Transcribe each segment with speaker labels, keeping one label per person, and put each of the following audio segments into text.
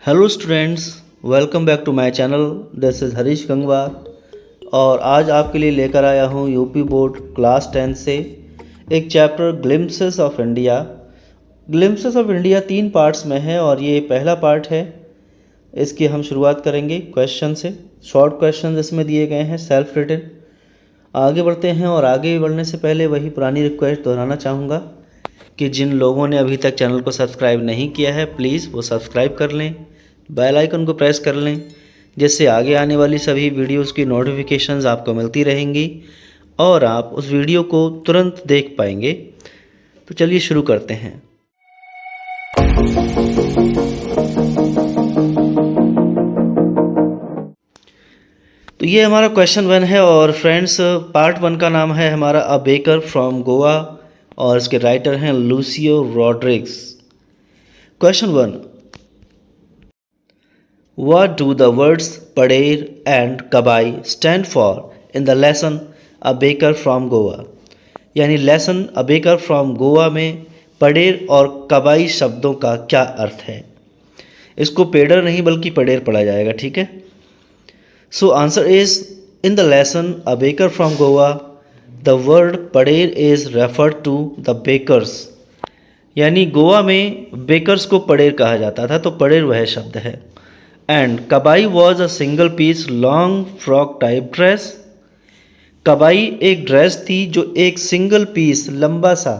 Speaker 1: Hello students, welcome back to my channel. This is Harish Gangwar और आज आपके लिए लेकर आया हूँ यूपी बोर्ड क्लास 10 से एक chapter glimpses of India. Glimpses of India 3 parts में है और ये पहला पार्ट है। इसकी हम शुरुआत करेंगे क्वेश्चन से। शॉर्ट क्वेश्चन इसमें दिए गए हैं, सेल्फ रिटन। आगे बढ़ते हैं और आगे बढ़ने से पहले वही पुरानी रिक्वेस्ट दोहराना चाहूँगा कि जिन लोगों ने अभी तक चैनल को सब्सक्राइब नहीं किया है प्लीज़ वो सब्सक्राइब कर लें, बेल आइकन को प्रेस कर लें, जिससे आगे आने वाली सभी वीडियोस की नोटिफिकेशंस आपको मिलती रहेंगी और आप उस वीडियो को तुरंत देख पाएंगे। तो चलिए शुरू करते हैं। तो ये हमारा क्वेश्चन 1 है और फ्रेंड्स पार्ट 1 का नाम है हमारा अ बेकर फ्रॉम गोवा और इसके राइटर हैं Lucio Rodrigues. Question 1, What do the words Pader and Kabai stand for in the lesson A Baker from Goa? यानी lesson A Baker from Goa में पडेर और कबाई शब्दों का क्या अर्थ है। इसको पेडर नहीं बल्कि पडेर पढ़ा जाएगा, ठीक है। So answer is in the lesson A Baker from Goa the word pader is referred to the bakers. यानी गोवा में बेकर्स को पडेर कहा जाता था, तो पडेर वह शब्द है। And kabai was a single piece long frock type dress. Kabai एक ड्रेस थी जो एक सिंगल पीस लंबा सा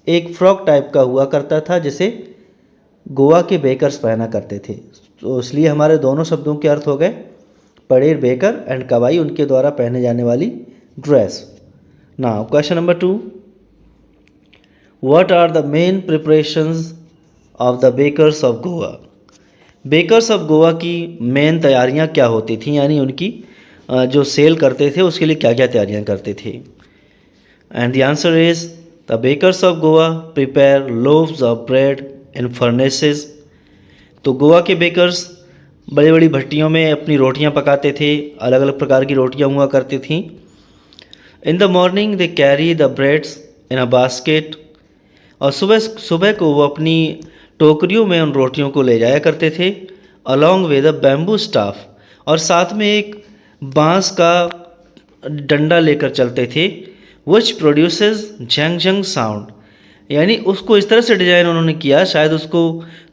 Speaker 1: एक फ्रॉक टाइप का हुआ करता था, जिसे गोवा के बेकर्स पहना करते थे। तो इसलिए हमारे दोनों शब्दों के अर्थ हो गए पडेर बेकर एंड कबाई उनके द्वारा पहने जाने वाली dress. Now question number 2, what are the main preparations of the bakers of Goa. Bakers of Goa की मेन तैयारियां क्या होती थी, यानी उनकी जो सेल करते थे उसके लिए क्या क्या तैयारियां करते थे। And the answer is the bakers of Goa prepare loaves of bread in furnaces. तो गोवा के बेकर्स बड़ी बड़ी भट्टियों में अपनी रोटियां पकाते थे, अलग अलग प्रकार की रोटियां हुआ करती थीं। In the morning they carry the breads in a basket. और सुबह सुबह को वो अपनी टोकरियों में उन रोटियों को ले जाया करते थे along with a bamboo staff, और साथ में एक बांस का डंडा लेकर चलते थे which produces Jhang Jhang sound. यानी उसको इस तरह से डिज़ाइन उन्होंने किया, शायद उसको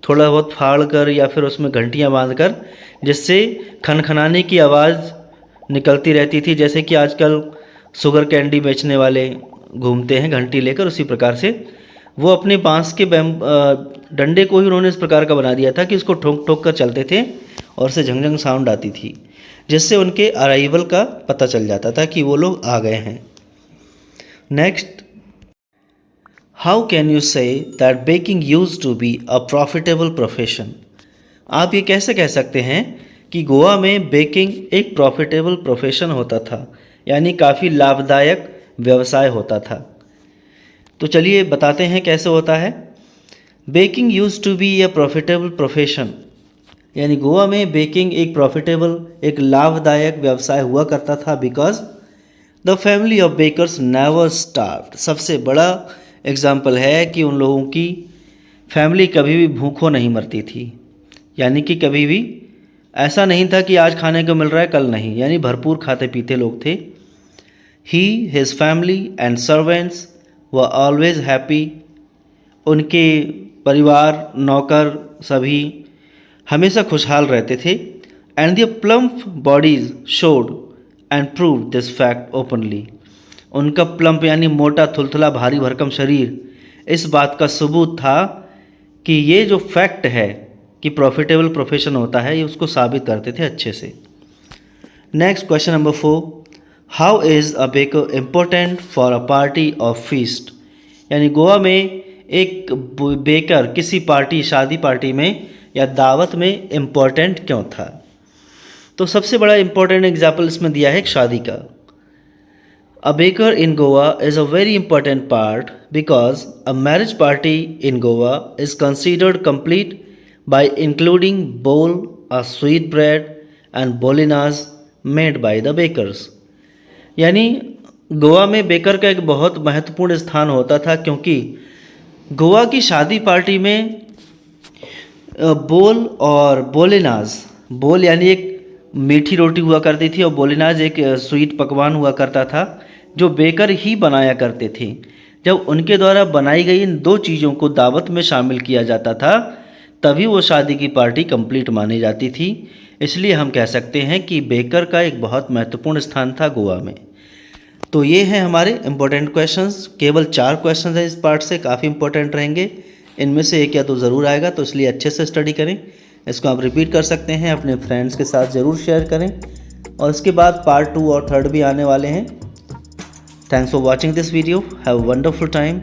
Speaker 1: थोड़ा बहुत फाड़ कर या फिर उसमें घंटियां बांध कर, जिससे खनखनाने की आवाज़ निकलती रहती थी, जैसे कि आजकल शुगर कैंडी बेचने वाले घूमते हैं घंटी लेकर, उसी प्रकार से वो अपने बांस के डंडे को ही उन्होंने इस प्रकार का बना दिया था कि उसको ठोक ठोक कर चलते थे और उससे झंझंग साउंड आती थी, जिससे उनके अराइवल का पता चल जाता था कि वो लोग आ गए हैं। Next, how can you say that baking used to be a profitable profession. आप ये कैसे कह सकते हैं कि गोवा में बेकिंग एक प्रॉफिटेबल प्रोफेशन होता था, यानी काफ़ी लाभदायक व्यवसाय होता था। तो चलिए बताते हैं कैसे होता है। Baking used to be a profitable profession, यानी गोवा में बेकिंग एक प्रॉफिटेबल एक लाभदायक व्यवसाय हुआ करता था because the family of bakers never starved. सबसे बड़ा एग्जाम्पल है कि उन लोगों की फैमिली कभी भी भूखों नहीं मरती थी, यानी कि कभी भी ऐसा नहीं था कि आज खाने को मिल रहा है कल नहीं, यानी भरपूर खाते पीते लोग थे। He his family and servants were always happy. उनके परिवार नौकर सभी हमेशा खुशहाल रहते थे। And the plump bodies showed and prove this fact openly. उनका प्लम्प यानी मोटा थुलथुला भारी भरकम शरीर इस बात का सबूत था कि ये जो फैक्ट है कि प्रॉफिटेबल प्रोफेशन होता है, ये उसको साबित करते थे अच्छे से। Next question number 4, how is a baker important for a party of feast. यानी गोवा में एक बेकर किसी पार्टी शादी पार्टी में या दावत में इम्पोर्टेंट क्यों था। तो सबसे बड़ा इम्पोर्टेंट एग्जाम्पल इसमें दिया है एक शादी का। A baker in Goa is a very important part because a marriage party in Goa is considered complete by including bol a sweet bread and bolinhas made by the bakers. यानी गोवा में बेकर का एक बहुत महत्वपूर्ण स्थान होता था, क्योंकि गोवा की शादी पार्टी में बोल और बोलेनाज, बोल यानी एक मीठी रोटी हुआ करती थी और बोलेनाज एक स्वीट पकवान हुआ करता था जो बेकर ही बनाया करते थे। जब उनके द्वारा बनाई गई इन दो चीज़ों को दावत में शामिल किया जाता था तभी वो शादी की पार्टी कंप्लीट मानी जाती थी। इसलिए हम कह सकते हैं कि बेकर का एक बहुत महत्वपूर्ण स्थान था गोवा में। तो ये हैं हमारे इम्पोर्टेंट क्वेश्चंस। केवल 4 क्वेश्चंस हैं इस पार्ट से, काफ़ी इंपॉर्टेंट रहेंगे। इनमें से एक या तो ज़रूर आएगा, तो इसलिए अच्छे से स्टडी करें। इसको आप रिपीट कर सकते हैं, अपने फ्रेंड्स के साथ ज़रूर शेयर करें। और इसके बाद पार्ट 2 और 3 भी आने वाले हैं। Thanks for watching this video. Have a wonderful time.